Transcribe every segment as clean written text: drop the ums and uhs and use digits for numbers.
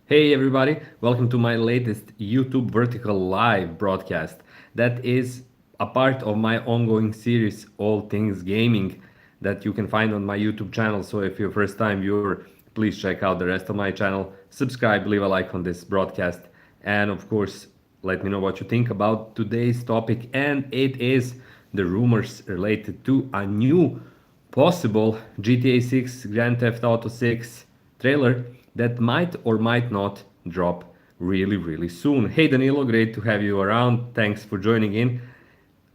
Hey everybody, welcome to my latest YouTube vertical live broadcast. That is a part of my ongoing series, All Things Gaming, that you can find on my YouTube channel. So if you're a first time viewer, please check out the rest of my channel, subscribe, leave a like on this broadcast, and of course, let me know what you think about today's topic. And it is the rumors related to a new possible GTA 6 Grand Theft Auto 6 trailer that might or might not drop really soon. Hey Danilo, great to have you around. Thanks for joining in.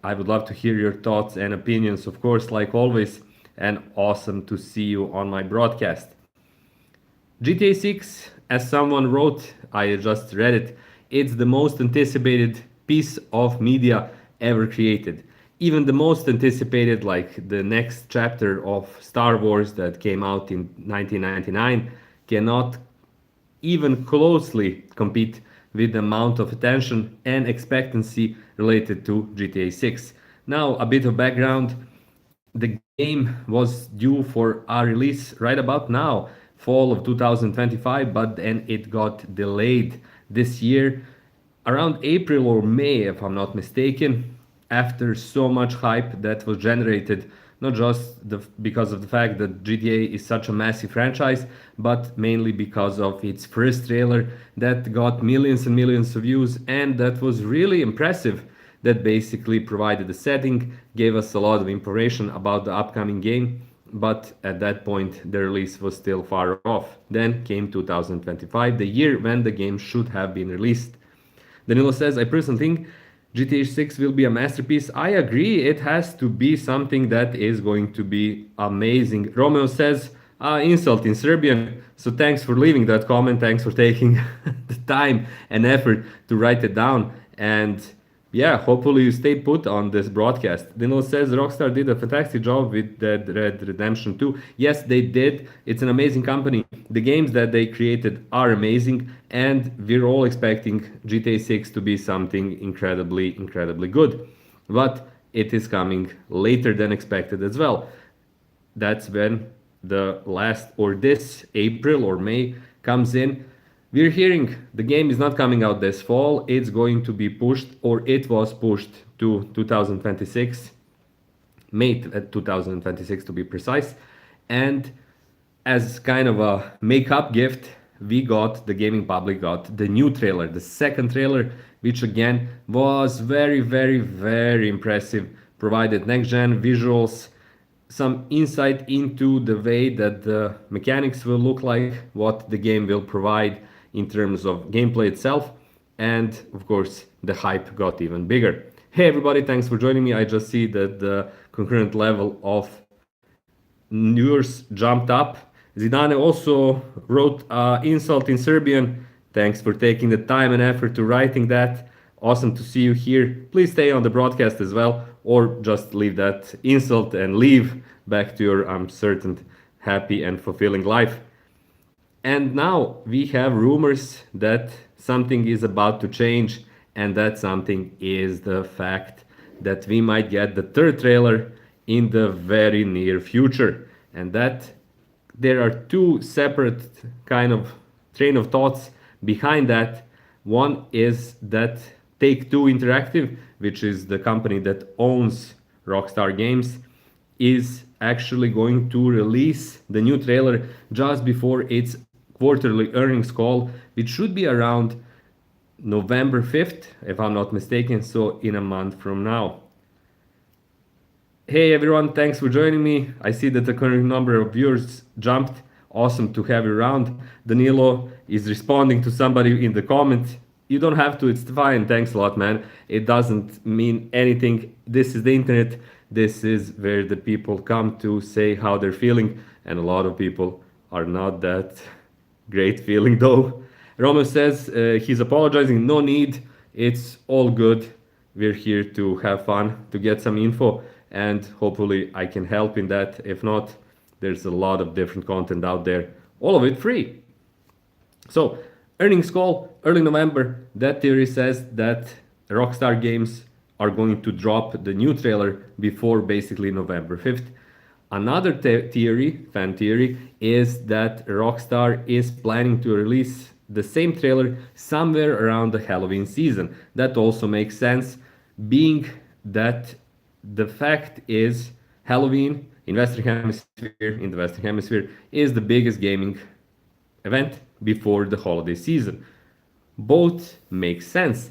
I would love to hear your thoughts and opinions, of course, like always, and awesome to see you on my broadcast. GTA 6, as someone wrote, I just read it, it's the most anticipated piece of media ever created. Even the most anticipated, like the next chapter of Star Wars that came out in 1999, cannot even closely compete with the amount of attention and expectancy related to GTA 6. Now, a bit of background, the game was due for a release right about now, fall of 2025, but then it got delayed this year around April or May, if I'm not mistaken, after so much hype that was generated, not just because of the fact that GTA is such a massive franchise, but mainly because of its first trailer that got millions and millions of views and that was really impressive. That basically provided the setting, gave us a lot of information about the upcoming game, but at that point the release was still far off. Then came 2025, the year when the game should have been released. Danilo says, I personally think GTA 6 will be a masterpiece. I agree, it has to be something that is going to be amazing. Romeo says, insult in Serbian. So thanks for leaving that comment. Thanks for taking the time and effort to write it down. And yeah, hopefully you stay put on this broadcast. Dino says Rockstar did a fantastic job with Dead Red Redemption 2. Yes, they did. It's an amazing company. The games that they created are amazing, and we're all expecting GTA 6 to be something incredibly good. But it is coming later than expected as well. That's when the last or this April or May comes in. We're hearing the game is not coming out this fall, it's going to be pushed, or it was pushed to 2026, May 2026 to be precise. And as kind of a make-up gift, the gaming public got the new trailer, the second trailer, which again was very impressive, provided next-gen visuals, some insight into the way that the mechanics will look like, what the game will provide in terms of gameplay itself, and of course the hype got even bigger. Hey everybody, thanks for joining me. I just see that the concurrent level of viewers jumped up. Zidane also wrote insult in Serbian. Thanks for taking the time and effort to writing that. Awesome to see you here. Please stay on the broadcast as well, or just leave that insult and leave back to your, I'm certain, happy and fulfilling life. And now we have rumors that something is about to change, and that something is the fact that we might get the third trailer in the very near future. And that there are two separate kind of train of thoughts behind that. One is that Take-Two Interactive, which is the company that owns Rockstar Games, is actually going to release the new trailer just before its quarterly earnings call, which should be around November 5th, if I'm not mistaken, so in a month from now. Hey everyone, thanks for joining me. I see that the current number of viewers jumped. Awesome to have you around. Danilo is responding to somebody in the comment. You don't have to, it's fine. Thanks a lot, man. It doesn't mean anything. This is the internet. This is where the people come to say how they're feeling, and a lot of people are not that great feeling though. Roman says he's apologizing. No need. It's all good. We're here to have fun, to get some info, and hopefully I can help in that. If not, there's a lot of different content out there, all of it free. So, earnings call, early November. That theory says that Rockstar Games are going to drop the new trailer before basically November 5th. Another fan theory, is that Rockstar is planning to release the same trailer somewhere around the Halloween season. That also makes sense, being that the fact is Halloween in the Western Hemisphere is the biggest gaming event before the holiday season. Both make sense.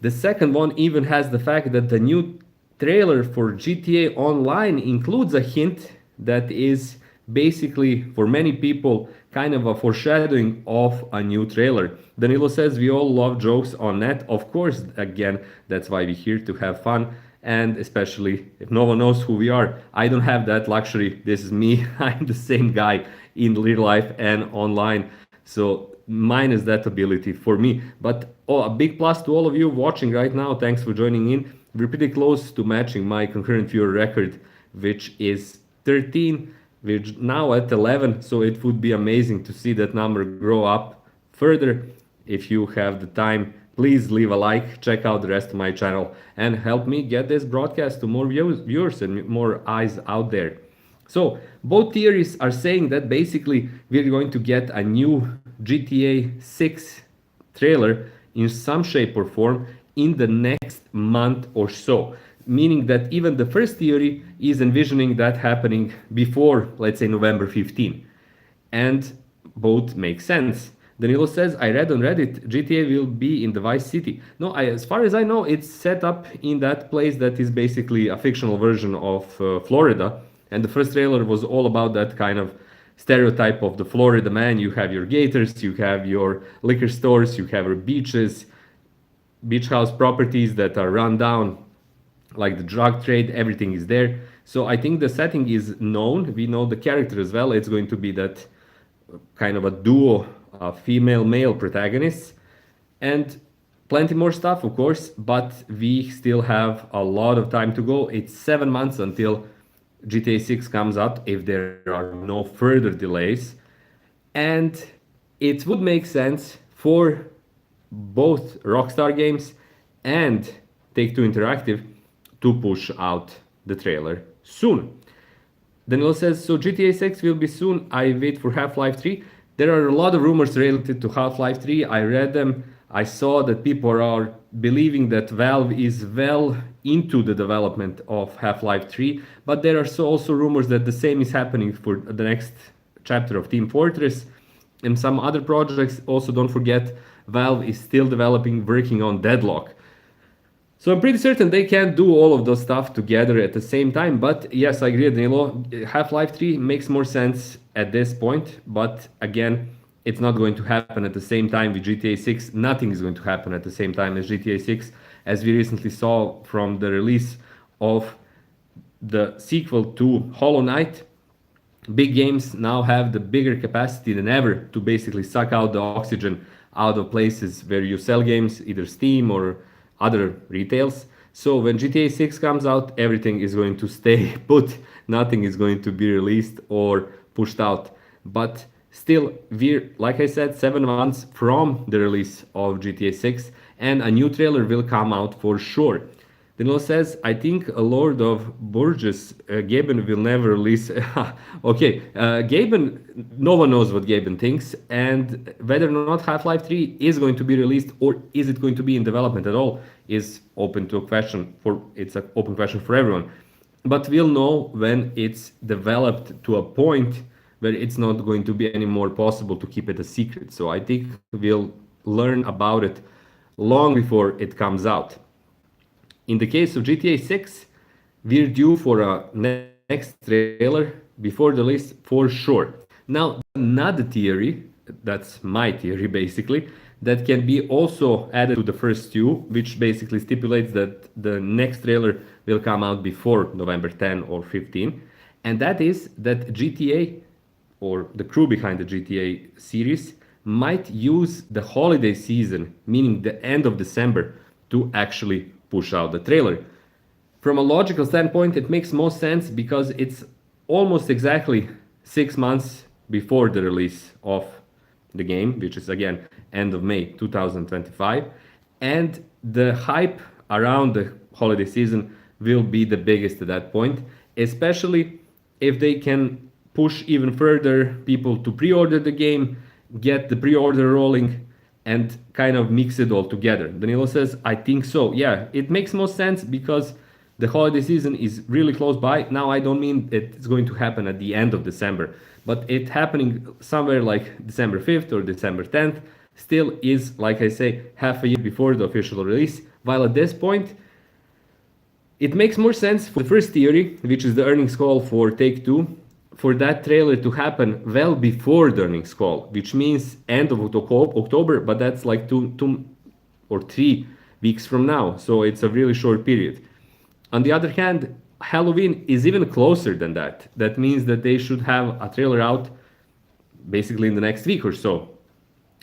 The second one even has the fact that the new trailer for GTA Online includes a hint that is basically, for many people, kind of a foreshadowing of a new trailer. Danilo says we all love jokes on net. Of course, again, that's why we're here to have fun. And especially if no one knows who we are, I don't have that luxury. This is me. I'm the same guy in real life and online. So minus that ability for me. But oh, a big plus to all of you watching right now. Thanks for joining in. We're pretty close to matching my concurrent viewer record, which is 13. We're now at 11, so it would be amazing to see that number grow up further. If you have the time, please leave a like, check out the rest of my channel, and help me get this broadcast to more viewers and more eyes out there. So both theories are saying that basically we're going to get a new GTA 6 trailer in some shape or form in the next month or so. Meaning that even the first theory is envisioning that happening before, let's say, November 15. And both make sense. Danilo says, I read on Reddit, GTA will be in the Vice City. No, as far as I know, it's set up in that place that is basically a fictional version of Florida. And the first trailer was all about that kind of stereotype of the Florida man. You have your gators, you have your liquor stores, you have your beaches, beach house properties that are run down, like the drug trade, everything is there. So I think the setting is known. We know the character as well. It's going to be that kind of a duo, female male protagonists, and plenty more stuff, of course. But we still have a lot of time to go. It's 7 months until GTA 6 comes out, if there are no further delays. And it would make sense for both Rockstar Games and Take-Two Interactive to push out the trailer soon. Daniel says, so GTA 6 will be soon. I wait for Half-Life 3. There are a lot of rumors related to Half-Life 3. I read them. I saw that people are believing that Valve is well into the development of Half-Life 3, but there are also rumors that the same is happening for the next chapter of Team Fortress and some other projects. Also, don't forget, Valve is still developing, working on Deadlock. So I'm pretty certain they can't do all of those stuff together at the same time. But yes, I agree, Danilo. Half-Life 3 makes more sense at this point. But again, it's not going to happen at the same time with GTA 6. Nothing is going to happen at the same time as GTA 6. As we recently saw from the release of the sequel to Hollow Knight, big games now have the bigger capacity than ever to basically suck out the oxygen out of places where you sell games, either Steam or other retails. So when GTA 6 comes out, everything is going to stay put. Nothing is going to be released or pushed out. But still, we're, like I said, 7 months from the release of GTA 6, and a new trailer will come out for sure. Danilo says, I think a Lord of Burgess, Gaben will never release. Okay, Gaben, no one knows what Gaben thinks, and whether or not Half-Life 3 is going to be released or is it going to be in development at all is open to a question for, it's an open question for everyone. But we'll know when it's developed to a point where it's not going to be any more possible to keep it a secret. So I think we'll learn about it long before it comes out. In the case of GTA 6, we're due for a next trailer before the release for sure. Now, another theory, that's my theory basically, that can be also added to the first two, which basically stipulates that the next trailer will come out before November 10 or 15. And that is that GTA, or the crew behind the GTA series, might use the holiday season, meaning the end of December, to actually push out the trailer. From a logical standpoint, it makes most sense because it's almost exactly 6 months before the release of the game, which is again end of May 2025, and the hype around the holiday season will be the biggest at that point, especially if they can push even further people to pre-order the game get the pre-order rolling, and kind of mix it all together. Danilo says, I think so. Yeah, it makes most sense because the holiday season is really close by. Now, I don't mean it's going to happen at the end of December, but it happening somewhere like December 5th or December 10th still is, like I say, half a year before the official release. While at this point, it makes more sense for the first theory, which is the earnings call for Take Two, for that trailer to happen well before the earnings call, which means end of October, but that's like 2 or 3 weeks from now, so it's a really short period. On the other hand, Halloween is even closer than that. That means that they should have a trailer out basically in the next week or so.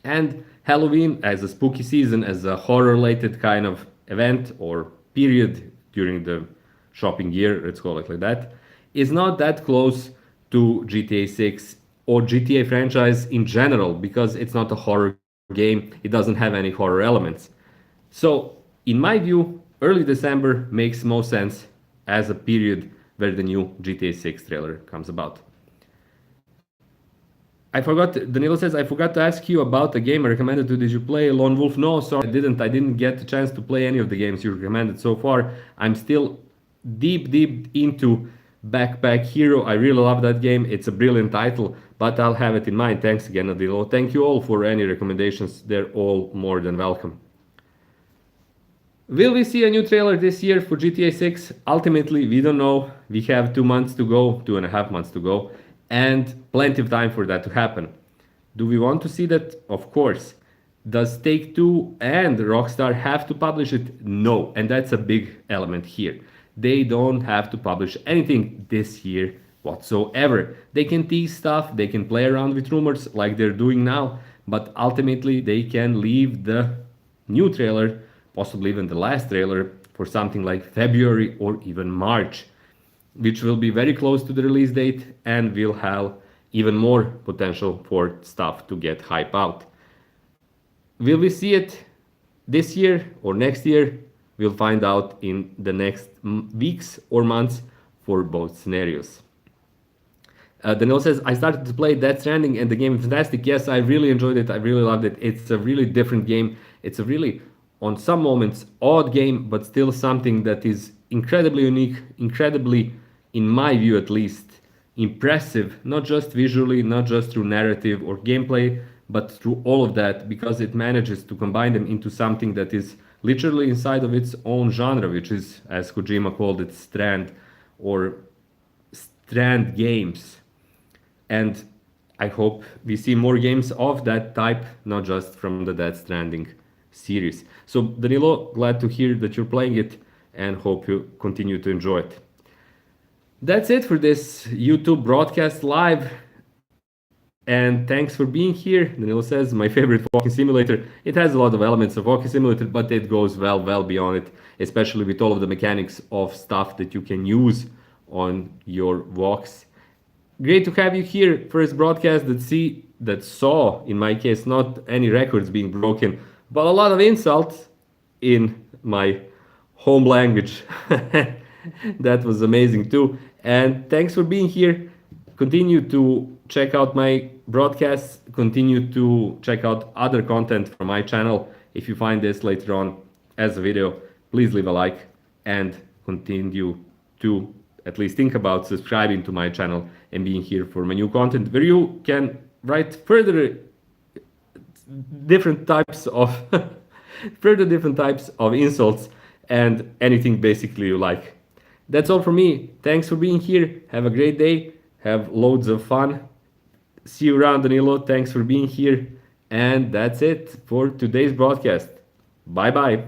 And Halloween, as a spooky season, as a horror related kind of event or period during the shopping year, let's call it like that, is not that close to GTA 6 or GTA franchise in general because it's not a horror game, it doesn't have any horror elements. So, in my view, early December makes most sense as a period where the new GTA 6 trailer comes about. Danilo says, I forgot to ask you about the game I recommended to. Did you play Lone Wolf? No, sorry, I didn't. I didn't get the chance to play any of the games you recommended so far. I'm still deep into Backpack Hero. I really love that game. It's a brilliant title, but I'll have it in mind. Thanks again, Adilo. Thank you all for any recommendations. They're all more than welcome. Will we see a new trailer this year for GTA 6? Ultimately, we don't know. We have 2 months to go, 2.5 months to go, and plenty of time for that to happen. Do we want to see that? Of course. Does Take Two and Rockstar have to publish it? No, and that's a big element here. They don't have to publish anything this year whatsoever. They can tease stuff, they can play around with rumors like they're doing now, but ultimately they can leave the new trailer, possibly even the last trailer, for something like February or even March, which will be very close to the release date and will have even more potential for stuff to get hype out. Will we see it this year or next year? We'll find out in the next weeks or months for both scenarios. Daniel says, I started to play Death Stranding and the game is fantastic. Yes, I really enjoyed it. I really loved it. It's a really different game. It's a really, on some moments, odd game, but still something that is incredibly unique, incredibly, in my view at least, impressive, not just visually, not just through narrative or gameplay, but through all of that, because it manages to combine them into something that is literally inside of its own genre, which is, as Kojima called it, Strand or Strand games. And I hope we see more games of that type, not just from the Death Stranding series. So Danilo, glad to hear that you're playing it and hope you continue to enjoy it. That's it for this YouTube broadcast live. And thanks for being here. Danilo says, my favorite walking simulator. It has a lot of elements of walking simulator, but it goes well beyond it, especially with all of the mechanics of stuff that you can use on your walks. Great to have you here. First broadcast that saw, in my case, not any records being broken, but a lot of insults in my home language. That was amazing too. And thanks for being here. Continue to check out my broadcasts, continue to check out other content from my channel. If you find this later on as a video, please leave a like and continue to at least think about subscribing to my channel and being here for my new content where you can write further different types of insults and anything basically you like. That's all from me. Thanks for being here. Have a great day. Have loads of fun. See you around, Danilo. Thanks for being here. And that's it for today's broadcast. Bye bye.